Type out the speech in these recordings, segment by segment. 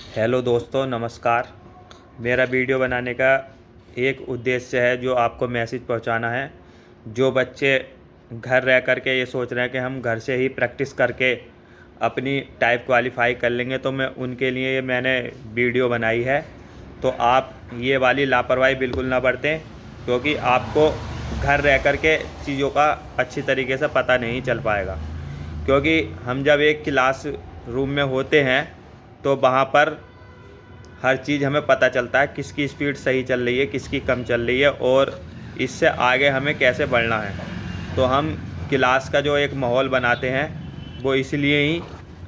Hello दोस्तों, नमस्कार। मेरा वीडियो बनाने का एक उद्देश्य है जो आपको मैसेज पहुंचाना है। जो बच्चे घर रह कर के ये सोच रहे हैं कि हम घर से ही प्रैक्टिस करके अपनी टाइप क्वालिफाई कर लेंगे, तो मैं उनके लिए मैंने वीडियो बनाई है। तो आप ये वाली लापरवाही बिल्कुल ना बरतें, क्योंकि आपको घर रह कर के चीज़ों का अच्छी तरीके से पता नहीं चल पाएगा। क्योंकि हम जब एक क्लास रूम में होते हैं तो वहाँ पर हर चीज़ हमें पता चलता है, किसकी स्पीड सही चल रही है, किसकी कम चल रही है, और इससे आगे हमें कैसे बढ़ना है। तो हम क्लास का जो एक माहौल बनाते हैं वो इसलिए ही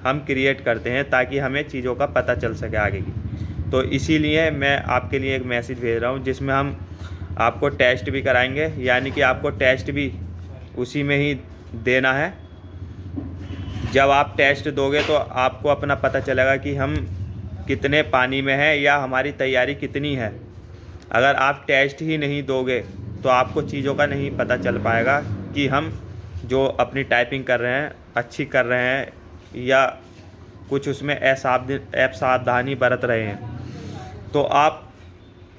हम क्रिएट करते हैं ताकि हमें चीज़ों का पता चल सके आगे की। तो इसीलिए मैं आपके लिए एक मैसेज भेज रहा हूँ जिसमें हम आपको टेस्ट भी कराएंगे, यानी कि आपको टेस्ट भी उसी में ही देना है। जब आप टेस्ट दोगे तो आपको अपना पता चलेगा कि हम कितने पानी में हैं या हमारी तैयारी कितनी है। अगर आप टेस्ट ही नहीं दोगे तो आपको चीज़ों का नहीं पता चल पाएगा कि हम जो अपनी टाइपिंग कर रहे हैं अच्छी कर रहे हैं या कुछ उसमें असावधानी बरत रहे हैं। तो आप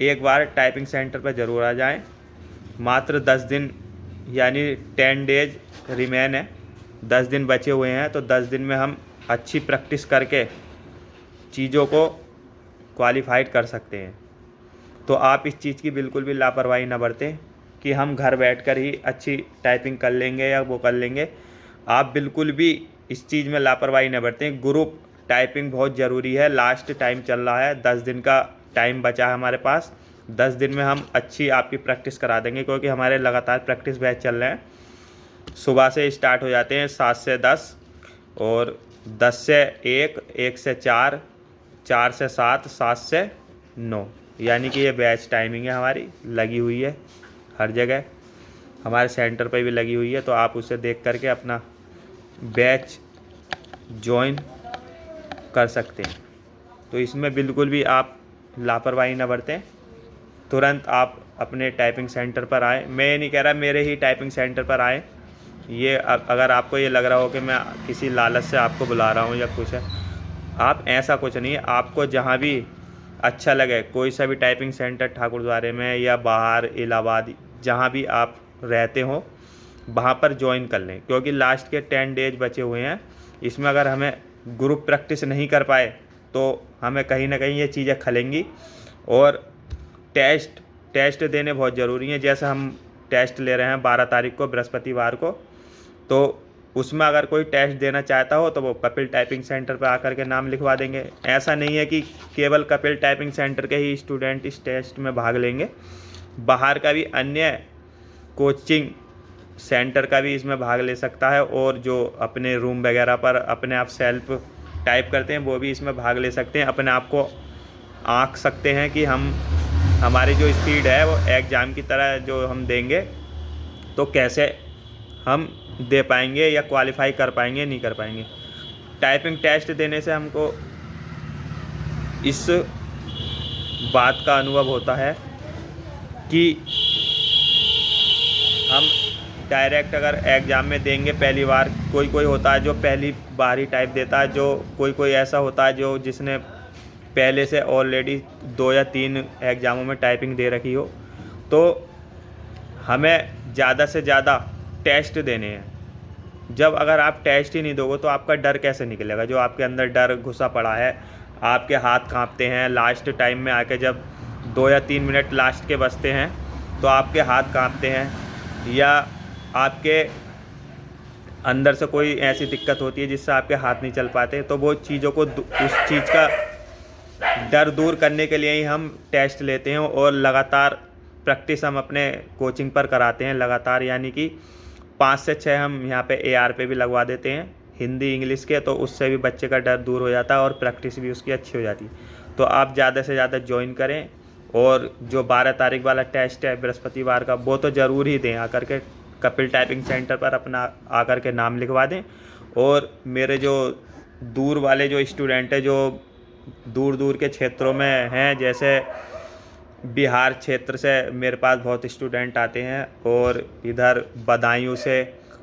एक बार टाइपिंग सेंटर पर ज़रूर आ जाएं। मात्र 10 दिन यानी 10 डेज रिमेन है, 10 दिन बचे हुए हैं। तो 10 दिन में हम अच्छी प्रैक्टिस करके चीज़ों को क्वालिफाइड कर सकते हैं। तो आप इस चीज़ की बिल्कुल भी लापरवाही ना बरतें कि हम घर बैठकर ही अच्छी टाइपिंग कर लेंगे या वो कर लेंगे। आप बिल्कुल भी इस चीज़ में लापरवाही ना बरतें। ग्रुप टाइपिंग बहुत ज़रूरी है। लास्ट टाइम चल रहा है, 10 दिन का टाइम बचा है हमारे पास। 10 दिन में हम अच्छी आपकी प्रैक्टिस करा देंगे, क्योंकि हमारे लगातार प्रैक्टिस बैच चल रहे हैं। सुबह से स्टार्ट हो जाते हैं 7 से 10, और 10 से 1, 1 से 4, 4 से 7, 7 से 9, यानी कि ये बैच टाइमिंग है हमारी, लगी हुई है हर जगह, हमारे सेंटर पर भी लगी हुई है। तो आप उसे देख करके अपना बैच ज्वाइन कर सकते हैं। तो इसमें बिल्कुल भी आप लापरवाही ना बरतें। तुरंत आप अपने टाइपिंग सेंटर पर आए। मैं ये नहीं कह रहा मेरे ही टाइपिंग सेंटर पर आए। ये अगर आपको ये लग रहा हो कि मैं किसी लालच से आपको बुला रहा हूँ या कुछ है, आप ऐसा कुछ नहीं है। आपको जहाँ भी अच्छा लगे, कोई सा भी टाइपिंग सेंटर ठाकुरद्वारे में या बाहर इलाहाबाद, जहाँ भी आप रहते हो वहाँ पर ज्वाइन कर लें, क्योंकि लास्ट के 10 डेज बचे हुए हैं। इसमें अगर हमें ग्रुप प्रैक्टिस नहीं कर पाए तो हमें कहीं ना कहीं ये चीज़ें खलेंगी। और टेस्ट देने बहुत ज़रूरी हैं। जैसे हम टेस्ट ले रहे हैं 12 तारीख को, बृहस्पतिवार को, तो उसमें अगर कोई टेस्ट देना चाहता हो तो वो कपिल टाइपिंग सेंटर पर आकर के नाम लिखवा देंगे। ऐसा नहीं है कि केवल कपिल टाइपिंग सेंटर के ही स्टूडेंट इस टेस्ट में भाग लेंगे, बाहर का भी अन्य कोचिंग सेंटर का भी इसमें भाग ले सकता है, और जो अपने रूम वगैरह पर अपने आप सेल्फ टाइप करते हैं वो भी इसमें भाग ले सकते हैं। अपने आप को आंक सकते हैं कि हमारी जो स्पीड है वो एग्ज़ाम की तरह जो हम देंगे तो कैसे हम दे पाएंगे या क्वालिफाई कर पाएंगे, नहीं कर पाएंगे। टाइपिंग टेस्ट देने से हमको इस बात का अनुभव होता है कि हम डायरेक्ट अगर एग्ज़ाम में देंगे पहली बार, कोई होता है जो पहली बार ही टाइप देता है, जो कोई ऐसा होता है जो जिसने पहले से ऑलरेडी 2 या 3 एग्ज़ामों में टाइपिंग दे रखी हो। तो हमें ज़्यादा से ज़्यादा टेस्ट देने हैं। जब अगर आप टेस्ट ही नहीं दोगे तो आपका डर कैसे निकलेगा? जो आपके अंदर डर घुसा पड़ा है, आपके हाथ कांपते हैं। लास्ट टाइम में आके जब 2 या 3 मिनट लास्ट के बचते हैं तो आपके हाथ कांपते हैं, या आपके अंदर से कोई ऐसी दिक्कत होती है जिससे आपके हाथ नहीं चल पाते, तो वो चीज़ों को उस चीज़ का डर दूर करने के लिए ही हम टेस्ट लेते हैं। और लगातार प्रैक्टिस हम अपने कोचिंग पर कराते हैं लगातार, यानी कि 5 से 6 हम यहाँ पे AR पे भी लगवा देते हैं, हिंदी इंग्लिश के। तो उससे भी बच्चे का डर दूर हो जाता है और प्रैक्टिस भी उसकी अच्छी हो जाती है। तो आप ज़्यादा से ज़्यादा ज्वाइन करें, और जो 12 तारीख वाला टेस्ट है बृहस्पतिवार का, वो तो ज़रूर ही दें। आकर के कपिल टाइपिंग सेंटर पर अपना आकर के नाम लिखवा दें। और मेरे जो दूर वाले जो स्टूडेंट हैं, जो दूर दूर के क्षेत्रों में हैं, जैसे बिहार क्षेत्र से मेरे पास बहुत स्टूडेंट आते हैं, और इधर बदायूं से,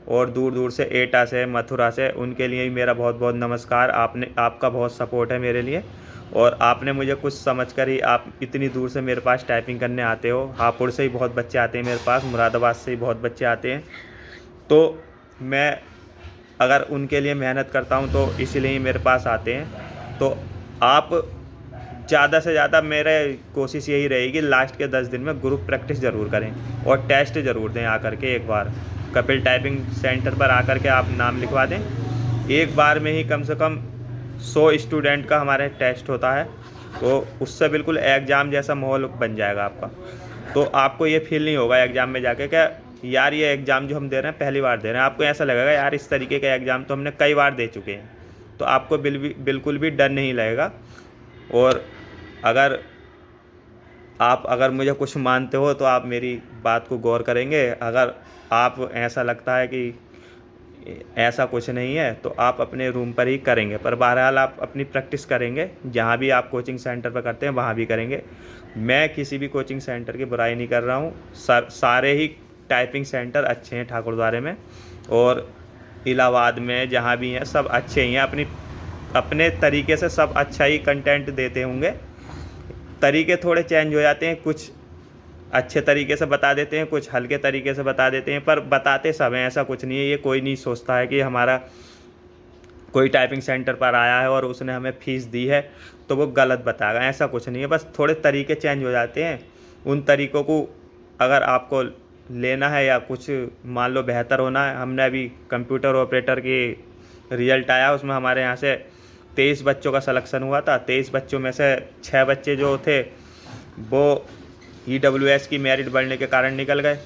और दूर दूर से एटा से, मथुरा से, उनके लिए भी मेरा बहुत बहुत नमस्कार। आपका बहुत सपोर्ट है मेरे लिए। और आपने मुझे कुछ समझ कर ही आप इतनी दूर से मेरे पास टाइपिंग करने आते हो। हापुड़ से ही बहुत बच्चे आते हैं मेरे पास, मुरादाबाद से ही बहुत बच्चे आते हैं। तो मैं अगर उनके लिए मेहनत करता हूँ तो इसीलिए ही मेरे पास आते हैं। तो आप ज़्यादा से ज़्यादा मेरे कोशिश यही रहेगी, लास्ट के 10 दिन में ग्रुप प्रैक्टिस ज़रूर करें और टेस्ट ज़रूर दें आकर के। एक बार कपिल टाइपिंग सेंटर पर आकर के आप नाम लिखवा दें। एक बार में ही कम से कम 100 स्टूडेंट का हमारे टेस्ट होता है, तो उससे बिल्कुल एग्ज़ाम जैसा माहौल बन जाएगा आपका। तो आपको ये फील नहीं होगा एग्ज़ाम में जाके क्या यार ये एग्ज़ाम जो हम दे रहे हैं पहली बार दे रहे हैं। आपको ऐसा लगेगा यार इस तरीके का एग्ज़ाम तो हमने कई बार दे चुके हैं। तो आपको बिल्कुल भी डर नहीं लगेगा। और अगर मुझे कुछ मानते हो तो आप मेरी बात को गौर करेंगे। अगर आप ऐसा लगता है कि ऐसा कुछ नहीं है तो आप अपने रूम पर ही करेंगे, पर बहरहाल आप अपनी प्रैक्टिस करेंगे। जहाँ भी आप कोचिंग सेंटर पर करते हैं वहाँ भी करेंगे। मैं किसी भी कोचिंग सेंटर की बुराई नहीं कर रहा हूँ। सारे ही टाइपिंग सेंटर अच्छे हैं ठाकुरद्वारे में और इलाहाबाद में, जहाँ भी हैं सब अच्छे ही हैं। अपने तरीके से सब अच्छा ही कंटेंट देते होंगे। तरीके थोड़े चेंज हो जाते हैं, कुछ अच्छे तरीके से बता देते हैं, कुछ हल्के तरीके से बता देते हैं, पर बताते सब हैं। ऐसा कुछ नहीं है। ये कोई नहीं सोचता है कि हमारा कोई टाइपिंग सेंटर पर आया है और उसने हमें फ़ीस दी है तो वो गलत बताएगा। ऐसा कुछ नहीं है, बस थोड़े तरीके चेंज हो जाते हैं। उन तरीक़ों को अगर आपको लेना है या कुछ मान लो बेहतर होना है। हमने अभी कंप्यूटर ऑपरेटर की रिज़ल्ट आया, उसमें हमारे यहाँ से 23 बच्चों का सिलेक्शन हुआ था। 23 बच्चों में से 6 बच्चे जो थे वो EWS की मेरिट बढ़ने के कारण निकल गए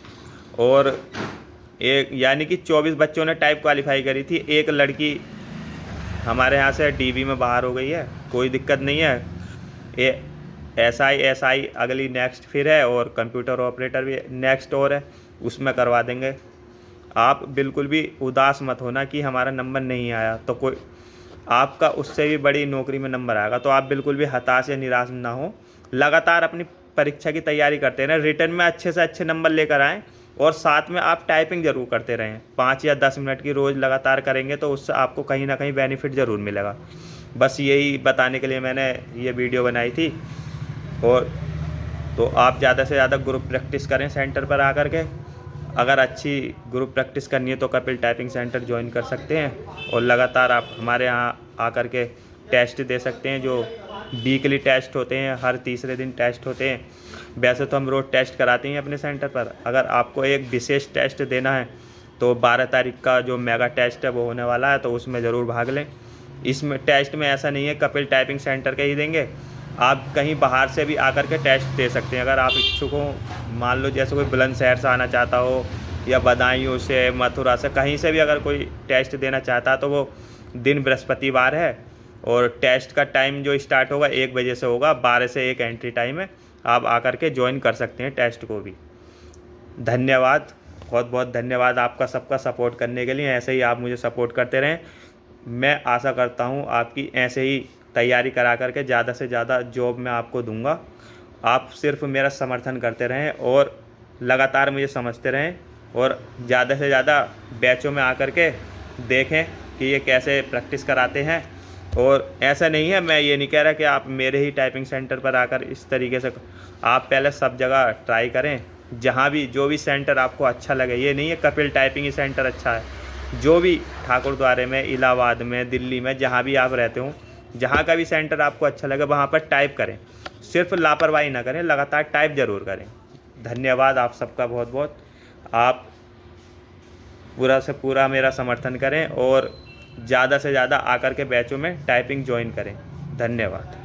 और एक यानी कि 24 बच्चों ने टाइप क्वालिफाई करी थी। एक लड़की हमारे यहाँ से DB में बाहर हो गई है, कोई दिक्कत नहीं है। SI अगली नेक्स्ट फिर है और कंप्यूटर ऑपरेटर भी नेक्स्ट और है, उसमें करवा देंगे। आप बिल्कुल भी उदास मत होना कि हमारा नंबर नहीं आया, तो कोई आपका उससे भी बड़ी नौकरी में नंबर आएगा। तो आप बिल्कुल भी हताश या निराश ना हो। लगातार अपनी परीक्षा की तैयारी करते रहें, रिटर्न में अच्छे से अच्छे नंबर लेकर आएँ और साथ में आप टाइपिंग ज़रूर करते रहें। 5 या 10 मिनट की रोज़ लगातार करेंगे तो उससे आपको कहीं ना कहीं बेनिफिट ज़रूर मिलेगा। बस यही बताने के लिए मैंने ये वीडियो बनाई थी। और तो आप ज़्यादा से ज़्यादा ग्रुप प्रैक्टिस करें सेंटर पर आकर के। अगर अच्छी ग्रुप प्रैक्टिस करनी है तो कपिल टाइपिंग सेंटर ज्वाइन कर सकते हैं और लगातार आप हमारे यहाँ आकर के टेस्ट दे सकते हैं। जो वीकली टेस्ट होते हैं, हर तीसरे दिन टेस्ट होते हैं। वैसे तो हम रोज़ टेस्ट कराते हैं अपने सेंटर पर। अगर आपको एक विशेष टेस्ट देना है तो 12 तारीख का जो मेगा टेस्ट है वो होने वाला है, तो उसमें ज़रूर भाग लें। इसमें टेस्ट में ऐसा नहीं है कपिल टाइपिंग सेंटर के ही देंगे, आप कहीं बाहर से भी आकर के टेस्ट दे सकते हैं। अगर आप इच्छुक हो, मान लो जैसे कोई बुलंदशहर से आना चाहता हो या बदायूं से, मथुरा से, कहीं से भी अगर कोई टेस्ट देना चाहता है तो वो दिन बृहस्पतिवार है और टेस्ट का टाइम जो स्टार्ट होगा 1 बजे से होगा। 12 से 1 एंट्री टाइम है, आप आकर के ज्वाइन कर सकते हैं टेस्ट को भी। धन्यवाद, बहुत बहुत धन्यवाद आपका सबका सपोर्ट करने के लिए। ऐसे ही आप मुझे सपोर्ट करते रहें। मैं आशा करता हूँ आपकी ऐसे ही तैयारी करा करके ज़्यादा से ज़्यादा जॉब मैं आपको दूंगा। आप सिर्फ मेरा समर्थन करते रहें और लगातार मुझे समझते रहें और ज़्यादा से ज़्यादा बैचों में आकर के देखें कि ये कैसे प्रैक्टिस कराते हैं। और ऐसा नहीं है, मैं ये नहीं कह रहा कि आप मेरे ही टाइपिंग सेंटर पर आकर इस तरीके से, आप पहले सब जगह ट्राई करें। जहाँ भी जो भी सेंटर आपको अच्छा लगे, ये नहीं है कपिल टाइपिंग ही सेंटर अच्छा है। जो भी ठाकुरद्वारे में, इलाहाबाद में, दिल्ली में, जहाँ भी आप रहते हो, जहाँ का भी सेंटर आपको अच्छा लगे वहाँ पर टाइप करें। सिर्फ लापरवाही ना करें, लगातार टाइप ज़रूर करें। धन्यवाद आप सबका बहुत बहुत। आप पूरा से पूरा मेरा समर्थन करें और ज़्यादा से ज़्यादा आकर के बैचों में टाइपिंग ज्वाइन करें। धन्यवाद।